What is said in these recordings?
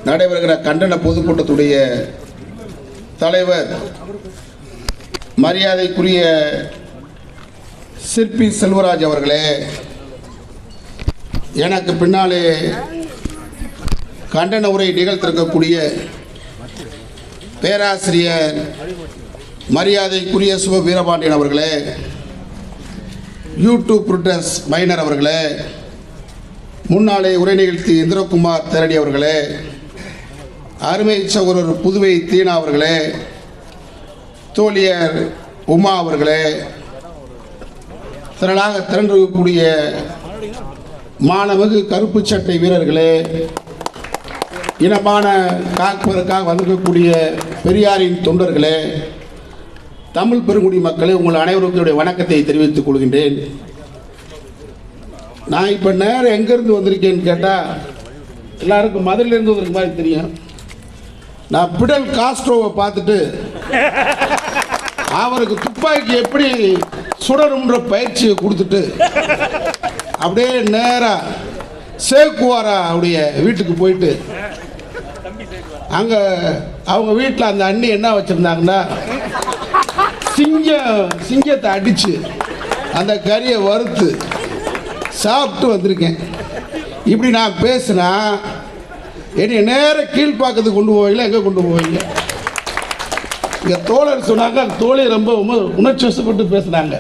நடைபெறுகிற கண்டன பொதுக்கூட்டத்துடைய தலைவர் மரியாதைக்குரிய சிற்பி செல்வராஜ் அவர்களே, எனக்கு பின்னாலே கண்டன உரை நிகழ்த்திருக்கக்கூடிய பேராசிரியர் மரியாதைக்குரிய சுப வீரபாண்டியன் அவர்களே, யூடியூப் புரூட்டஸ் மைனர் அவர்களே, முன்னாலே உரை நிகழ்த்தி இந்திரகுமார் தேரடி அவர்களே, அருமை சகோதரர் புதுவை தீனா அவர்களே, தோழியர் உமா அவர்களே, திரளாக திரண்டிருக்கக்கூடிய மாணவகு கருப்பு சட்டை வீரர்களே, இனமான காப்பதற்காக வந்திருக்கக்கூடிய பெரியாரின் தொண்டர்களே, தமிழ் பெருங்குடி மக்களே, உங்கள் அனைவருக்கும் வணக்கத்தை தெரிவித்துக் கொள்கின்றேன். நான் இப்போ நேரம் எங்கேருந்து வந்திருக்கேன்னு கேட்டால் எல்லாருக்கும் மதுரையிலேருந்து வந்திருக்க மாதிரி தெரியும். நான் பிடல் காஸ்ட்ரோவை பார்த்துட்டு அவருக்கு துப்பாக்கி எப்படி சுடணுன்ற பயிற்சியை கொடுத்துட்டு அப்படியே நேராக சேக்குவாரா அவருடைய வீட்டுக்கு போயிட்டு அங்கே அவங்க வீட்டில் அந்த அண்ணி என்ன வச்சுருந்தாங்கன்னா சிங்கத்தை அடித்து அந்த கறியை வறுத்து சாப்பிட்டு வந்திருக்கேன். இப்படி நான் பேசினா என்னை நேரம் கீழ்ப்பாக்கத்துக்கு கொண்டு போவீங்களா, எங்கே கொண்டு போவீங்க? இங்கே தோழர் சொன்னாங்க, தோழி ரொம்ப உணர்ச்சி வசப்பட்டு பேசுனாங்க.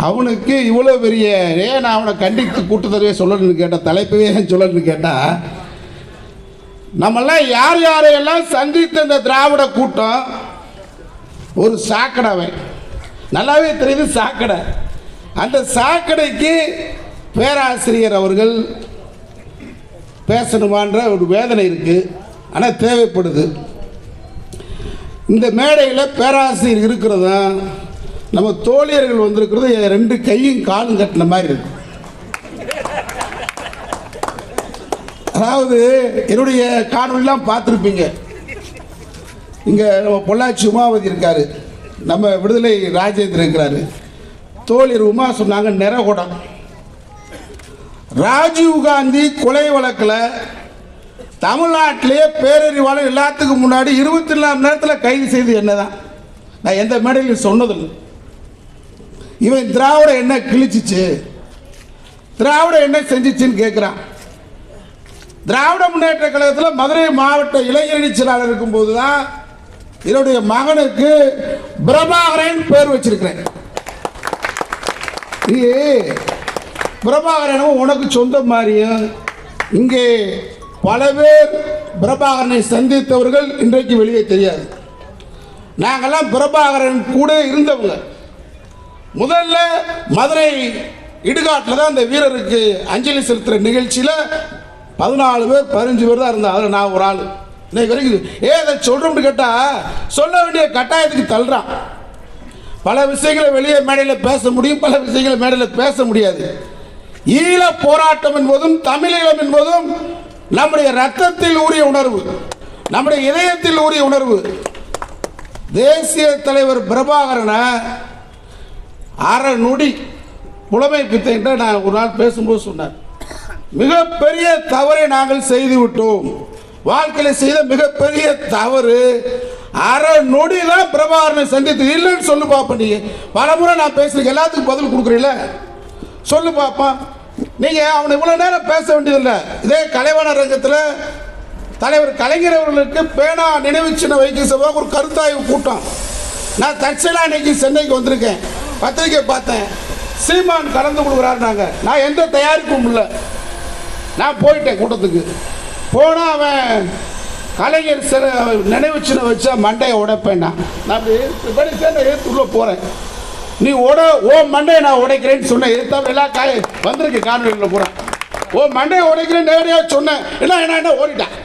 அவனுக்கு இவ்வளோ பெரிய ஏன் அவனை கண்டித்து கூட்டத்தரவே சொல்லணும்னு கேட்டால், தலைப்பவே சொல்லணும்னு கேட்டால், நம்மெல்லாம் யார் யாரையெல்லாம் சந்தித்த இந்த திராவிட கூட்டம் ஒரு சாக்கடை, நல்லாவே தெரியுது சாக்கடை. அந்த சாக்கடைக்கு பேராசிரியர் அவர்கள் பேசணுமான்ற ஒரு வேதனை இருக்குது, ஆனால் தேவைப்படுது. இந்த மேடையில் பேராசிரியர் இருக்கிறதும் நம்ம தோழியர்கள் வந்திருக்கிறது ரெண்டு கையும் காலும் கட்டின மாதிரி இருக்கு. அதாவது என்னுடைய காணொலிலாம் பார்த்துருப்பீங்க. இங்கே நம்ம பொள்ளாச்சி உமாவதி இருக்காரு, நம்ம விடுதலை ராஜேந்திரன் இருக்கிறாரு. தோழியர் உமா சொன்னாங்க நிறகுடம். ராஜீவ்காந்தி கொலை வழக்கில் தமிழ்நாட்டிலேயே பேரறிவாளர் எல்லாத்துக்கும் முன்னாடி 24 மணி நேரத்தில் கைது செய்து என்னதான் நான் எந்த மேடையில் சொன்னதில்லை. இவன் திராவிட என்ன கிழிச்சிச்சு, திராவிட என்ன செஞ்சிச்சுன்னு கேட்குறான். திராவிட முன்னேற்ற கழகத்தில் மதுரை மாவட்ட இளைஞரணி செயலாளர் இருக்கும்போது தான் என்னுடைய மகனுக்கு பிரபாகரன் பேர் வச்சிருக்கிறேன். பிரபாகரனும் உனக்கு சொந்த மாதிரியும் இங்கே பல பேர் பிரபாகரனை சந்தித்தவர்கள் இன்றைக்கு வெளியே தெரியாது. நாங்கள்லாம் பிரபாகரன் கூட இருந்தவங்க. முதல்ல மதுரை இடுகாட்டில் தான் அந்த வீரருக்கு அஞ்சலி செலுத்துகிற நிகழ்ச்சியில் 14 பேர் 15 பேர் தான் இருந்தாங்க. அதில் நான் ஒரு ஆள். இன்னைக்கு வரைக்கும் அதை சொல்கிறோம்னு கேட்டால் சொல்ல வேண்டிய கட்டாயத்துக்கு தள்ளுறான். பல விஷயங்களை வெளியே மேடையில் பேச முடியும், பல விஷயங்களை மேடையில் பேச முடியாது. ஈழ போராட்டம் என்பதும் தமிழீழம் என்பதும் நம்முடைய ரத்தத்தில் ஊறிய உணர்வு, நம்முடைய இதயத்தில் ஊறிய உணர்வு. தேசிய தலைவர் பிரபாகரனை அரை நொடி புலமை பித்த நான் ஒரு நாள் பேசும்போது சொன்னார், மிகப்பெரிய தவறை நாங்கள் செய்து விட்டோம், வாழ்க்கையில் செய்த மிகப்பெரிய தவறு அரை நொடி தான் பிரபாகரனை சந்தித்து இல்லைன்னு சொல்லு பாப்பா. நீ பல முறை நான் பேசுறேன், எல்லாத்துக்கும் பதில் கொடுக்குறீங்கள, சொல்லு பாப்பா. நீங்கள் அவனை இவ்வளோ நேரம் பேச வேண்டியதில்லை. இதே கலைவாணர் ரங்கத்தில் தலைவர் கலைஞர் அவர்களுக்கு பேனா நினைவு சின்னம் வைக்க சபையாக ஒரு கருத்தாய்வு கூட்டம். நான் தற்செயலாக இன்னைக்கு சென்னைக்கு வந்திருக்கேன், பத்திரிக்கை பார்த்தேன், சீமான் கலந்து கொடுக்குறாருனாங்க. நான் எந்த தயாரிப்பும் இல்லை, நான் போயிட்டேன் கூட்டத்துக்கு. போனால் அவன் கலைஞர் நினைவு சின்னம் வச்சா மண்டையை உடைப்பேன். நான் எடுத்து உள்ள போகிறேன். நீ ஓ மண்டையை நான் உடைக்கிறேன்னு சொன்னேன். எதிர்த்தாமல் எல்லா வந்திருக்கு காணொலியில் போகிறேன். ஓ மண்டையை உடைக்கிறேன்னு நேரடியாக சொன்னேன். என்ன ஓடிட்டான்.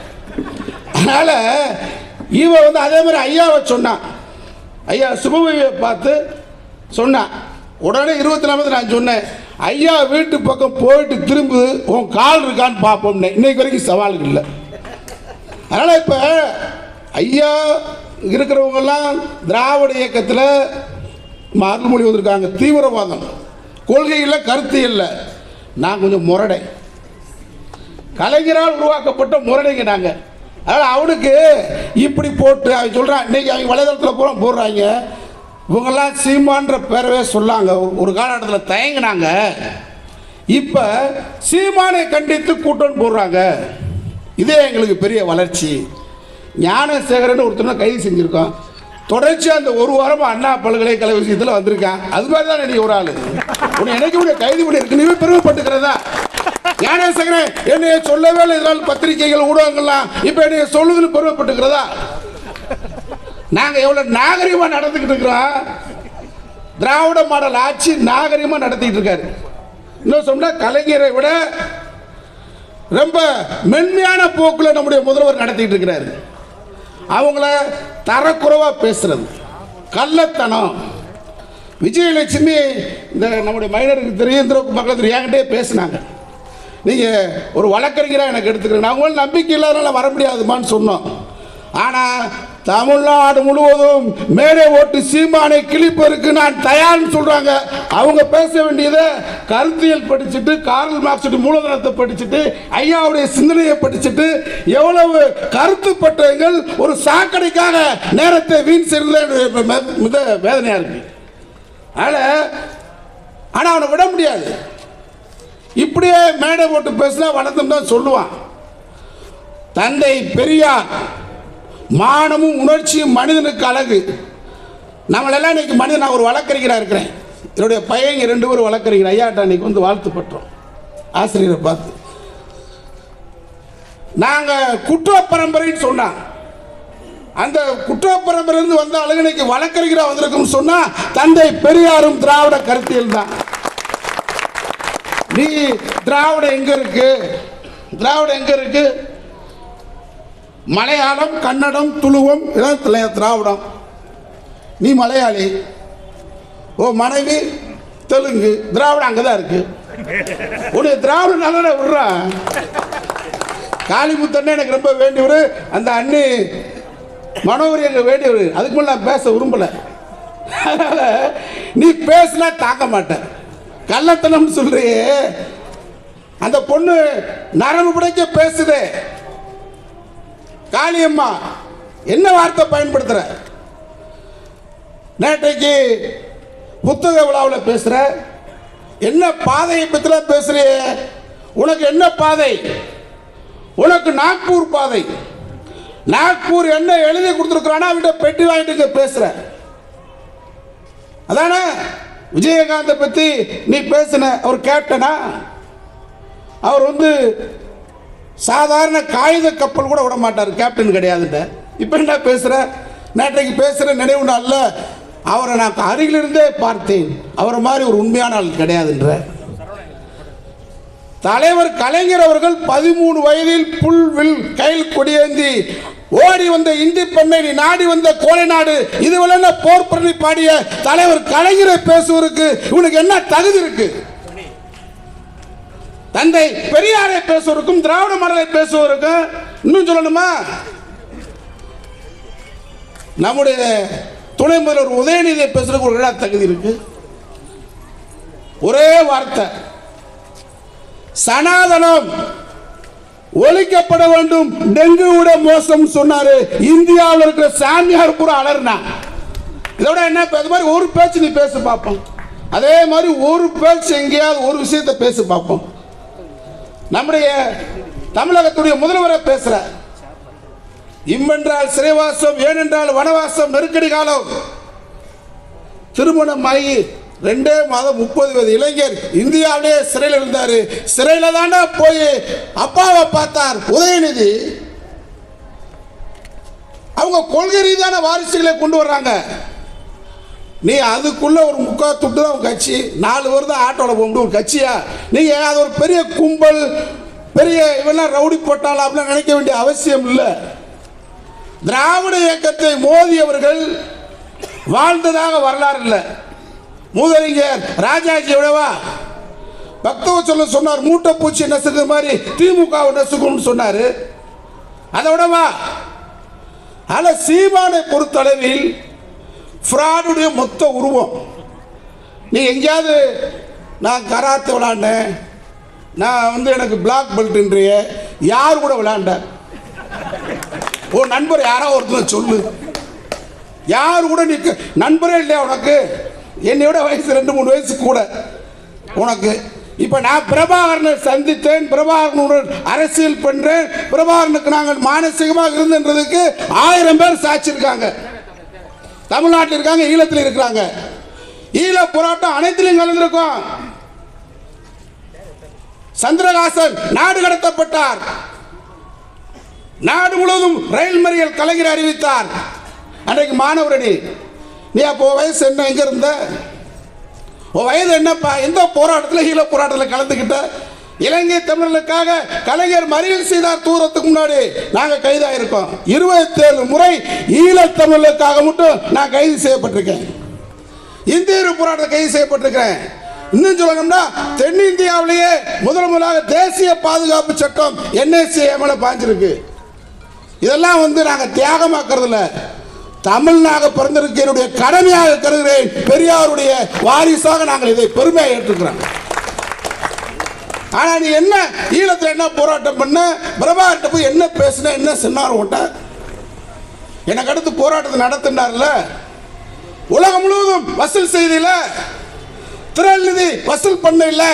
அதனால் இவன் அதே மாதிரி ஐயாவை சொன்னான். ஐயா சுபவியை பார்த்து சொன்னான். உடனே 24 நான் சொன்னேன், ஐயா வீட்டு பக்கம் போயிட்டு திரும்பு உன் கால் இருக்கான்னு பார்ப்போம்னே. இன்னைக்கு வரைக்கும் சவாலுக்கு இல்லை. அதனால் இப்போ ஐயா இருக்கிறவங்கெல்லாம் திராவிட இயக்கத்தில் அருள்மொழி வந்திருக்காங்க. தீவிரவாதம் கொள்கை இல்லை, கருத்து இல்லை. நான் கொஞ்சம் முரடை. கலைஞரால் உருவாக்கப்பட்ட முரணிங்க நாங்கள். அதனால் அவனுக்கு இப்படி போட்டு அவன் சொல்கிறான். இன்றைக்கி அவங்க வலைதளத்தில் பூரா போடுறாங்க, இவங்கெல்லாம் சீமான்ற பேரவே சொல்லாங்க. ஒரு காலகட்டத்தில் தயங்கினாங்க, இப்போ சீமானை கண்டித்து கூட்டம் போடுறாங்க. இதே எங்களுக்கு பெரிய வளர்ச்சி. ஞானசேகரன் ஒருத்தனை கைது செஞ்சுருக்கோம். தொடர்ச்சியாக அந்த ஒரு வாரமாக அண்ணா பல்கலைக்கழக விஷயத்தில் வந்திருக்கான். அது மாதிரி தான் நீ ஒரு ஆள் உன்னை எனக்கு உடைய கைது பண்ணி இருக்கு. நீவே பெருமைப்பட்டுக்கிறதா? ஞானசேகரன் என்னைய சொல்லவே இல்லை, இதனால் பத்திரிகைகள் ஊடகங்கள்லாம் இப்போ என்னைய சொல்லுதுன்னு பெருமைப்பட்டுக்கிறதா? நாங்கள் எவ்வளோ நாகரிகமாக நடந்துக்கிட்டு இருக்கிறோம். திராவிட மாடல் ஆட்சி நாகரிகமாக நடத்திக்கிட்டு இருக்காரு. இன்னும் சொன்னால் கலைஞரை விட ரொம்ப மென்மையான போக்கில் நம்முடைய முதல்வர் நடத்திட்டு இருக்கிறாரு. அவங்கள தரக்குறைவாக பேசுறது, கள்ளத்தனம். விஜயலட்சுமி இந்த நம்முடைய மைனருக்கு தெரியும், மக்களுக்கு என்கிட்டே பேசினாங்க. நீங்கள் ஒரு வழக்கறிஞராக எனக்கு எடுத்துக்கிறேன், நான் உங்களுக்கு நம்பிக்கை இல்லாதனால வர முடியாதுமான்னு சொன்னோம். ஆனால் தமிழ்நாடு முழுவதும் மேடை ஓட்டு சீமானை கிழிப்பதற்கு நான் தயார்னு சொல்றாங்க. அவங்க பேச வேண்டியதை கருத்தியல் படிச்சுட்டு, கார்ல் மார்க்ஸ் மூலதனத்தை படிச்சுட்டு, ஐயாவுடைய சிந்தனையை படிச்சுட்டு, எவ்வளவு கருத்து பட்டங்கள் ஒரு சாக்கடைக்காக நேரத்தை வீண் செய்யறது மிக வேதனையா இருக்கு. ஆனா அவனை விட முடியாது. இப்படியே மேடை ஓட்டு பேசினா வளர்த்தம் தான் சொல்லுவான். தந்தை பெரியார் மானமும் உணர்ச்சியும் மனிதனுக்கு அழகு. நம்மளெல்லாம் இன்னைக்கு மனிதன். நான் ஒரு வழக்கறிஞராக இருக்கிறேன், என்னுடைய பையங்க 2 பேரும் வழக்கறிஞர். ஐயாட்ட அன்னைக்கு வந்து வாழ்த்து பெற்றோம் ஆசிரியரை பார்த்து. நாங்கள் குற்ற பரம்பரைன்னு சொன்னான். அந்த குற்ற பரம்பரையிலிருந்து வந்த அழகு இன்னைக்கு வழக்கறிஞராக வந்திருக்கும் சொன்னா தந்தை பெரியாரும் திராவிட கருத்தியல் தான். நீ திராவிடம் எங்க இருக்கு? திராவிடம் எங்க இருக்கு? மலையாளம், கன்னடம், துளுவம் இதான் திராவிடம். நீ மலையாளி, ஓ மனைவி தெலுங்கு, திராவிடம் அங்கதான் இருக்கு. உன்னை திராவிடம் நல்லா விடுறான். காளிமுத்தண்ணே எனக்கு ரொம்ப வேண்டியவர், அந்த அண்ணி மனோகரி எனக்கு வேண்டியவர். அதுக்கு மேலே நான் பேச விரும்பல. அதனால நீ பேசினா தாக்க மாட்டேன். கள்ளத்தனம் சொல்றியே, அந்த பொண்ணு நரம்பு பிடிக்க பேசுதே. காளியம்மா என்ன வார்த்தை பயன்படுத்துற? நேற்றைக்கு புத்தக விழாவில் பேசுற, என்ன பாதையை பற்றி பேசுறிய? உனக்கு என்ன பாதை? உனக்கு நாக்பூர் பாதை. நாக்பூர் என்ன எழுதி கொடுத்துருக்கானா அவன்கிட்ட பெட்டி வாங்கிட்டு பேசுற. அதானே விஜயகாந்தை பற்றி நீ பேசின. அவர் கேப்டனா? அவர் வந்து சாதாரண காகித கப்பல் கூட விட மாட்டார், கேப்டன் கிடையாதுன்ற. இப்போ என்ன பேசுற? நேற்றைக்கு பேசுகிற நினைவு நாள்ல அவரை நான் அருகிலிருந்தே பார்த்தேன், அவரை மாதிரி ஒரு உண்மையான ஆள் கிடையாதுன்ற. தலைவர் கலைஞர் அவர்கள் 13 வயதில் புல்வில் கையில் கொடியேந்தி ஓடி வந்த இந்தி பெண்ணை நீ நாடி வந்த கோலை நாடு இதுவெல்லாம் போர் பண்ணி பாடிய தலைவர் கலைஞரை பேசுவதற்கு இவனுக்கு என்ன தகுதி இருக்கு? தந்தை பெரியாரை பேசுவதற்கும் திராவிட மாடலை பேசுவதற்கும் இன்னும் சொல்லணுமா? நம்முடைய துணை முதல்வர் உதயநிதியை பேசுறதுக்கு ஒரு தகுதி இருக்கு. ஒரே வார்த்தை, சனாதனம் ஒழிக்கப்பட வேண்டும், டெங்கு விட மோசம் சொன்னாரு. இந்தியாவில் இருக்கிற சாமியார் கூட அலர்னா. இதோட என்ன? அது மாதிரி ஒரு பேச்சு நீ பேச பார்ப்போம். அதே மாதிரி ஒரு பேச்சு எங்கேயாவது ஒரு விஷயத்தை பேச பார்ப்போம். நம்முடைய தமிழகத்துடைய முதல்வரை பேசுற, இம்மென்றால் சிறைவாசம், ஏனென்றால் வனவாசம், நெருக்கடி காலம். திருமணம் ஆகி 2 மாதம் 30 வயது இளைஞர் இந்தியாவிலே சிறையில் இருந்தாரு. சிறையில் தானே போய் அப்பாவை பார்த்தார் உதயநிதி. அவங்க கொள்கை ரீதியான வாரிசுகளை கொண்டு வர்றாங்க. நீ அதுக்குள்ள ஒரு முக்கால் துட்டு தான் கட்சி, 4 பேர் தான் ஆட்டோட போக முடியும் ஒரு கட்சியா? நீங்க அது ஒரு பெரிய கும்பல், பெரிய இவெல்லாம் ரவுடி போட்டாலும் அப்படிலாம் நினைக்க வேண்டிய அவசியம் இல்லை. திராவிட இயக்கத்தை மோடி அவர்கள் வாழ்ந்ததாக வரலாறு இல்லை. மூதறிஞர் ராஜாஜி விடவா பக்தவச்சல சொன்னார், மூட்டை பூச்சி நசுக்கிற மாதிரி திமுக நசுக்கணும்னு சொன்னாரு. அதை விடவா? ஆனா சீமானை பொறுத்தளவில் ஃப்ராடுடைய மொத்த உருவம். நீ எங்கேயாவது நான் கராத்தே விளாண்டேன், நான் வந்து எனக்கு பிளாக் பெல்ட்ன்றிய யார் கூட விளையாண்ட? உன் நண்பர் யாரோ ஒருத்தர் சொல்லு. யார் கூட நீ நண்பரே இல்லையா உனக்கு? என்னையோட வயசு 2-3 வயசு கூட உனக்கு. இப்போ நான் பிரபாகரனை சந்தித்தேன், பிரபாகரனுடன் அரசியல் பண்ணுறேன், பிரபாகரனுக்கு நாங்கள் மானசீகமாக இருந்ததுக்கு 1000 பேர் சாட்சி இருக்காங்க. தமிழ்நாட்டில் இருக்காங்க, ஈழத்தில் இருக்கிறாங்க. ஈழ போராட்டம் அனைத்திலும் கலந்திருக்கும். சந்திரகாசன் நாடு கடத்தப்பட்டார். நாடு முழுவதும் ரயில் மறியல் கலைஞர் அறிவித்தார். அன்றைக்கு மாணவரணி, நீ அப்போ வயசு என்ன, எங்க இருந்த, உன் வயது என்னப்பா, எந்த போராட்டத்தில் ஈழ போராட்டத்தில் கலந்துக்கிட்ட? இலங்கை தமிழர்களுக்காக கலைஞர் மறியல் செய்தார் தூரத்துக்கு முன்னாடி நாங்கள் கைதாயிருக்கோம். 27 முறை ஈழத் தமிழர்களுக்காக மட்டும் நான் கைது செய்யப்பட்டிருக்கேன். இந்திய போராட்டத்தில் கைது செய்யப்பட்டிருக்கிறேன். இன்னும் சொல்லணும்னா தென்னிந்தியாவிலேயே முதலாக தேசிய பாதுகாப்பு சட்டம் NSA மேல பாஞ்சிருக்கு. இதெல்லாம் வந்து நாங்கள் தியாகமாக்குறதில்ல, தமிழ்நாக பிறந்திருக்க என்னுடைய கடமையாக கருதுகிறேன். பெரியாருடைய வாரிசாக நாங்கள் இதை பெருமையாக ஏற்றுக்கிறோம். ஆனா நீ என்ன ஈழத்தில் என்ன போராட்டம் பண்ண, பிரபாகர்கிட்ட போய் என்ன பேசின, என்ன சொன்னார் உன்ட்ட? எனக்கு அடுத்து போராட்டத்தை நடத்தினார்ல, உலகம் முழுவதும் வசூல் செய்தில, திரள் நிதி வசூல் பண்ண இல்ல,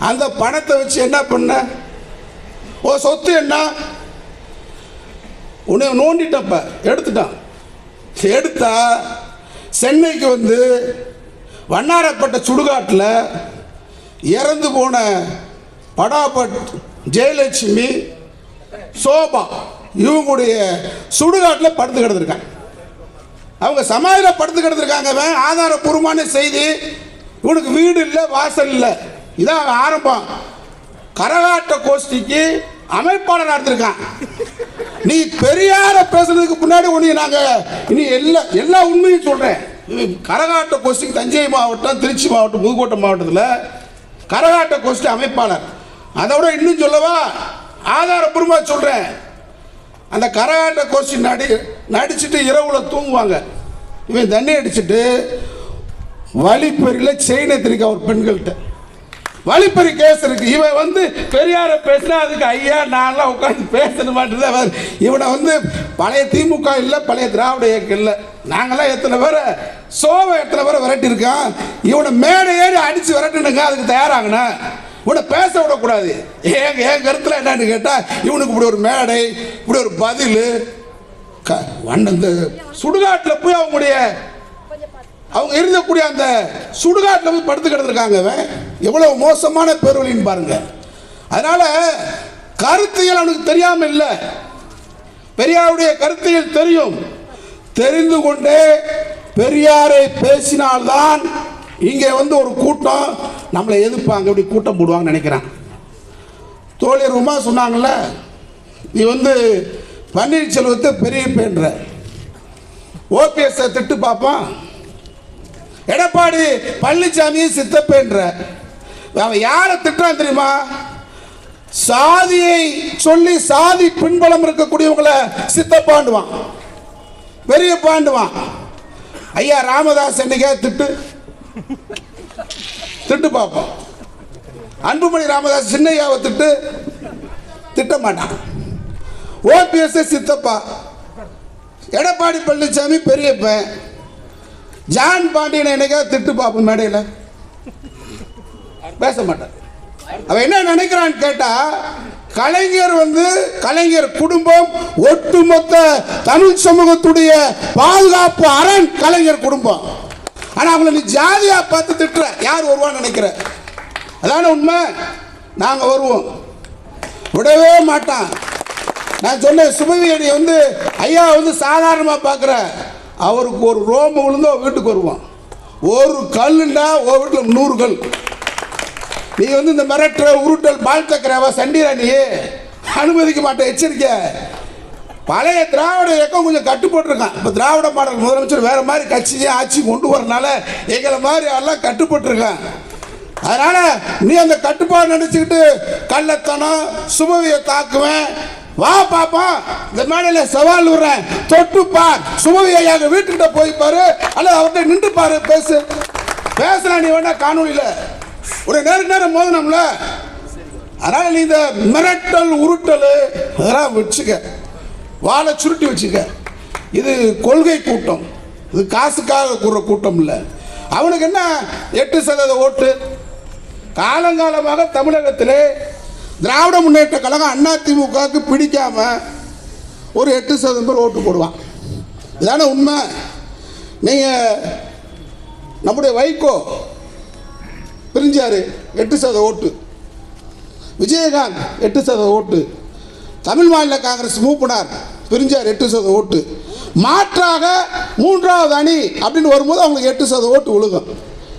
அந்த பணத்தை வச்சு என்ன பண்ண? ஓ சொத்து என்ன? உன்னை நோண்டிட்டப்ப எடுத்துட்டான். எடுத்தா சென்னைக்கு வந்து வண்ணாரப்பட்ட சுடுகாட்டில் இறந்து போன படாபட், ஜெயலட்சுமி, சோபா இவங்களுடைய சுடுகாட்டில் படுத்து கிடந்திருக்காங்க. அவங்க சமாதியில் படுத்து கிடந்திருக்காங்க. ஆதாரபூர்வமான செய்தி. இவனுக்கு வீடு இல்லை, வாசல் இல்லை. இதான் ஆரம்பம். கரகாட்ட கோஷ்டிக்கு அமைப்பாளர் நடத்திருக்கான். நீ பெரியார பேசுறதுக்கு முன்னாடி ஒன்று நாங்கள் இனி எல்லா உண்மையும் சொல்கிறேன். கரகாட்ட கோஷ்டிக்கு தஞ்சை மாவட்டம், திருச்சி மாவட்டம், புதுக்கோட்டை மாவட்டத்தில் கரகாட்ட கோஷ்டி அமைப்பாளர். அதை விட இன்னும் சொல்லவா, ஆதாரபூர்வமாக சொல்கிறேன். அந்த கரகாட்ட கோஷ்டி நடிச்சுட்டு இரவுல தூங்குவாங்க. இவன் தண்ணி அடிச்சுட்டு வழிப்பறியில் செயினை திரிக்க ஒரு பெண்கள்கிட்ட வழிப்பறி கேஸ் இருக்கு. இவன் வந்து பெரியார பேசினா அதுக்கு ஐயா நான்லாம் உட்காந்து பேசணும் மாட்டேன். இவனை வந்து பழைய திமுக இல்லை, பழைய திராவிட இயக்கம் இல்லை, நாங்களாம் எத்தனை பேரை எத்தனை பேரை விரட்டியிருக்கான். இவனை மேடை ஏறி அடித்து விரட்டுனுங்க, அதுக்கு தயாராகண்ணா. இவனை பேச விடக்கூடாது. என் கருத்தில் என்னன்னு கேட்டால், இவனுக்கு இப்படி ஒரு மேடை, இப்படி ஒரு பதில். இந்த சுடுகாட்டில் போய் அவங்க இருந்தக்கூடிய அந்த சுடுகாட்டில் போய் படுத்து கிடந்திருக்காங்க. எவ்வளவு மோசமான பேர்வழின்னு பாருங்க. அதனால கருத்தியல் அவனுக்கு தெரியாம இல்லை, பெரியாருடைய கருத்தியல் தெரியும். தெரிந்து கொண்டே பெரியாரை பேசினால்தான் இங்கே வந்து ஒரு கூட்டம் நம்மளை எதிர்ப்பாங்க, இப்படி கூட்டம் போடுவாங்க நினைக்கிறான். தோழியர் உமா சொன்னாங்கல்ல, நீ வந்து பன்னீர்செல்வத்தை பெரிய பேன்ற, OPS திட்டு பார்ப்பான், எடப்பாடி பழனிசாமியை சித்தப்பேன்ற. அவன் யாரை திட்டான் தெரியுமா? சாதியை சொல்லி சாதி பின்பலம் இருக்கக்கூடியவங்களை சித்தப்பாண்டுவான், பெரிய பாண்டுவான். ஐயா ராமதாஸ் என்னைக்கா திட்டு பார்ப்போம். அன்புமணி ராமதாஸ் சின்னையாவை திட்ட மாட்டான். OPS சித்தப்பா, எடப்பாடி பழனிசாமி பெரியப்பன், ஜான் பாண்டியனை என்னைக்கா திட்டு பார்ப்போம், மேடையில் பேச மாட்டார். அவன் என்ன நினைக்கிறான்னு கேட்டா, கலைஞர் வந்து கலைஞர் குடும்பம் ஒட்டுமொத்த தமிழ் சமூகத்துடைய பாதுகாப்பு அரண் கலைஞர் குடும்பம். ஆனா அவங்களை நீ ஜாதியா பார்த்து திட்டுற, யார் வருவான்னு நினைக்கிற? அதான உண்மை. நாங்க வருவோம், விடவே மாட்டான். நான் சொன்னேன், சுபவியடி வந்து ஐயா வந்து சாதாரணமா பார்க்குற, அவருக்கு ஒரு ரோம விழுந்தோ வீட்டுக்கு வருவான். ஒரு கல்லுண்டா ஒரு வீட்டில் 100 கல். நீ வந்து இந்த மிரட்டுற உருட்டல் பால் தக்கரவா சண்டிரா, நீ அனுமதிக்க மாட்டேன், எச்சரிக்கை. பழைய திராவிட இயக்கம் கொஞ்சம் கட்டுப்பட்டுருக்கான். இப்போ திராவிட மாடல் முதலமைச்சர் வேற மாதிரி கட்சியே ஆட்சி கொண்டு வரனால எங்களை மாதிரி எல்லாம் கட்டுப்பட்டுருக்கான். அதனால நீ அந்த கட்டுப்பாடு நினைச்சுக்கிட்டு கள்ளத்தனம் சுபவியை தாக்குவேன், வா பாப்பா இந்த மேடையில் சவால் விடுறேன், தொட்டுப்பார் சுபவி ஐயா வீட்டுக்கிட்ட போய் பாரு, அல்லது அவர்கிட்ட நின்று பாரு, பேசலாம். நீ வேணா காணொலியில் ஒரு நேரம் மோதனம்ல, அதனால் நீ இந்த மிரட்டல் உருட்டல் அதெல்லாம் வச்சுக்க, வாழை சுருட்டி வச்சுக்க. இது கொள்கை கூட்டம், இது காசுக்காக கூடுற கூட்டம் இல்லை. அவனுக்கு என்ன 8% ஓட்டு? காலங்காலமாக தமிழகத்திலே திராவிட முன்னேற்ற கழகம் அதிமுகவுக்கு பிடிக்காம ஒரு 8% பேர் ஓட்டு போடுவான். இதான உண்மை. நீங்கள் நம்முடைய வைகோ பிரிஞ்சார் 8% ஓட்டு, விஜயகாந்த் 8% ஓட்டு, தமிழ் மாநில காங்கிரஸ் மூப்பனார் பிரிஞ்சார் 8% ஓட்டு. மாற்றாக மூன்றாவது அணி அப்படின்னு வரும்போது அவங்களுக்கு 8% ஓட்டு விழுகும்.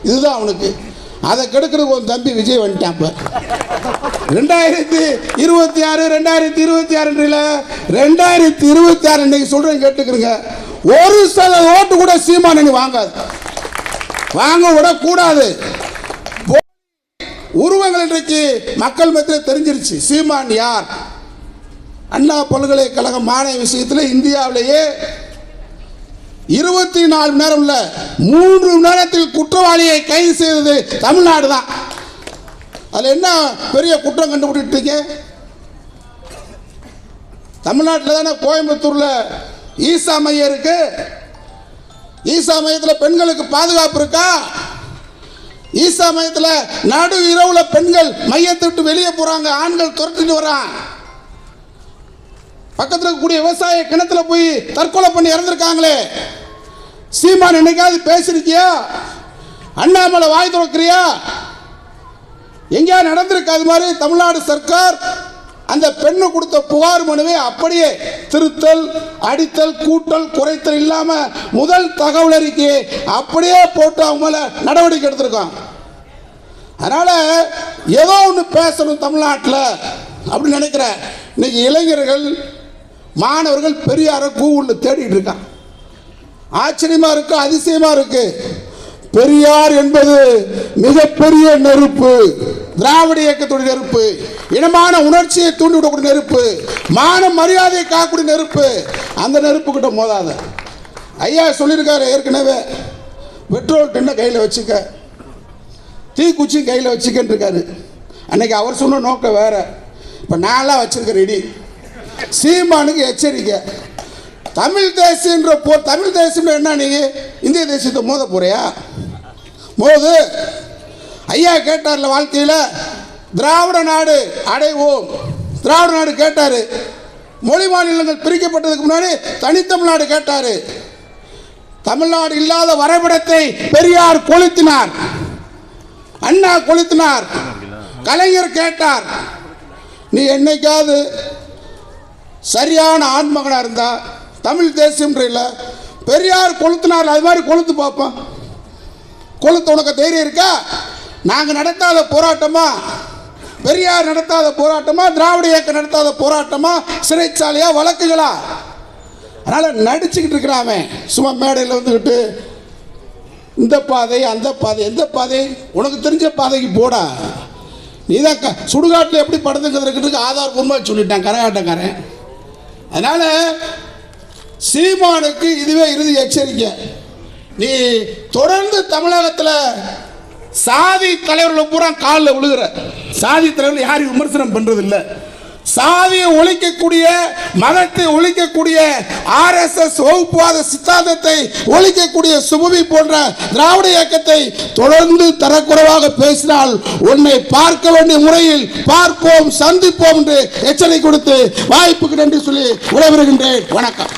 இதுதான் அவனுக்கு. அதை கெடுக்கிறதுக்கு ஒரு தம்பி விஜய் வந்துட்டான். இப்போ 2026 2026 இன்னைக்கு சொல்றேன் கேட்டுக்கிறீங்க. 1% ஓட்டு கூட சீமான் வாங்காது, வாங்க விடக்கூடாது. உருவங்கள் இன்றைக்கு மக்கள் மத்தியில் தெரிஞ்சிருச்சு. சீமான் யார்? அண்ணா பல்கலைக்கழக மாணவ விஷயத்தில் இந்தியாவிலேயே 24 மணி நேரம் இல்லை 3 மணி நேரத்தில் குற்றவாளியை கைது செய்தது தமிழ்நாடு தான். அதில் என்ன பெரிய குற்றம் கண்டுபிடிச்சிட்டீங்க? தமிழ்நாட்டில் தானே கோயம்புத்தூரில் ஈசா மையம் இருக்கு. ஈசா மையத்தில் பெண்களுக்கு பாதுகாப்பு இருக்கா? ஈசா மையத்தில் நடு இரவுல பெண்கள் மையத்தை விட்டு வெளியே போறாங்க, ஆண்கள் துரத்திட்டு வரான். பக்கத்தில் இருக்கக்கூடிய விவசாய கிணத்துல போய் தற்கொலை பண்ணி இறந்துருக்காங்களே. சீமான் என்னைக்காவது பேசிருக்கியா? அண்ணாமலை வாய் திறக்கிறியா? எங்கேயா நடந்திருக்கு அது மாதிரி? தமிழ்நாடு சர்க்கார் அந்த பெண்ணு கொடுத்த புகார் மனுவை அப்படியே திருத்தல், அடித்தல், கூட்டல், குறைத்தல் இல்லாம முதல் தகவல் அறிக்கையை அப்படியே போட்டு அவங்க மேல நடவடிக்கை எடுத்திருக்காங்க. அதனால ஏதோ ஒன்று பேசணும் தமிழ்நாட்டில் அப்படின்னு நினைக்கிறேன். இன்னைக்கு இளைஞர்கள் மாணவர்கள் பெரியாரை கூகுளில் தேடிட்டு இருக்கான். ஆச்சரியமா இருக்கு, அதிசயமா இருக்கு. பெரியார் என்பது மிகப்பெரிய நெருப்பு, திராவிட இயக்கத்துடைய நெருப்பு, இனமான உணர்ச்சியை தூண்டிவிடக்கூடிய நெருப்பு, மான மரியாதையை காக்கக்கூடிய நெருப்பு. அந்த நெருப்பு கிட்ட மோதாத. ஐயா சொல்லியிருக்காரு ஏற்கனவே, பெட்ரோல் டின்ன கையில் வச்சுக்க, தீக்குச்சி கையில் வச்சுக்கன்னு இருக்காரு. அன்னைக்கு அவர் சொன்ன நோக்கம் வேற. இப்போ நான்லாம் வச்சிருக்க ரெடி. சீமானுக்கு எச்சரிக்கை. தமிழ் தேசியன்ற தமிழ் தேசியம் என்ன? நீ இந்திய தேசியத்தை மோத போறியா? மோது. ஐயா கேட்டார்ல வாழ்க்கையில் திராவிட நாடு அடைவோம். திராவிட நாடு கேட்டாரு. மொழி மாநிலங்கள் பிரிக்கப்பட்டதுக்கு முன்னாடி தனித்தமிழ்நாடு கேட்டாரு. தமிழ்நாடு இல்லாத வரைபடத்தை பெரியார் கொளுத்தினார், அண்ணா கொளுத்தினார், கலைஞர் கேட்டார். நீ என்னைக்காவது சரியான ஆண்மகனா இருந்தா தமிழ் தேசியம் இல்லை, பெரியார் கொளுத்தினார் அது மாதிரி கொளுத்து பார்ப்போம். கொளுத்து உனக்கு தைரியம் இருக்கா? நாங்கள் நடத்தாத போராட்டமா? பெரியார் நடத்தாத போராட்டமா? திராவிட இயக்கம் நடத்தாத போராட்டமா? சிறைச்சாலையா, வழக்குகளா? அதனால நடிச்சுக்கிட்டு இருக்கிறாமே சும்மா மேடையில் வந்துக்கிட்டு இந்த பாதை அந்த பாதை. எந்த பாதை? உனக்கு தெரிஞ்ச பாதைக்கு போடா. நீ தான் சுடுகாட்டில் எப்படி படுத்துக்கிறதுக்கு ஆதாரபூர்வமாக சொல்லிட்டான் கரகாட்டக்காரன். அதனால சீமானுக்கு இதுவே இறுதி எச்சரிக்கை. நீ தொடர்ந்து தமிழகத்தில் சாதி தலைவர்களை பூரா காலில் விழுகிற. சாதி தலைவர்கள் யாரையும் விமர்சனம் பண்றது இல்லை. சாதியை ஒழிக்கக்கூடிய, மதத்தை ஒழிக்கக்கூடிய, RSS வகுப்புவாத சித்தாந்தத்தை ஒழிக்கக்கூடிய சுபவி போன்ற திராவிட இயக்கத்தை தொடர்ந்து தரக்குறைவாக பேசினால் உன்னை பார்க்க வேண்டிய முறையில் பார்ப்போம், சந்திப்போம் என்று எச்சரிக்கை கொடுத்து வாய்ப்புக்கு நன்றி சொல்லி விடைபெறுகின்றேன். வணக்கம்.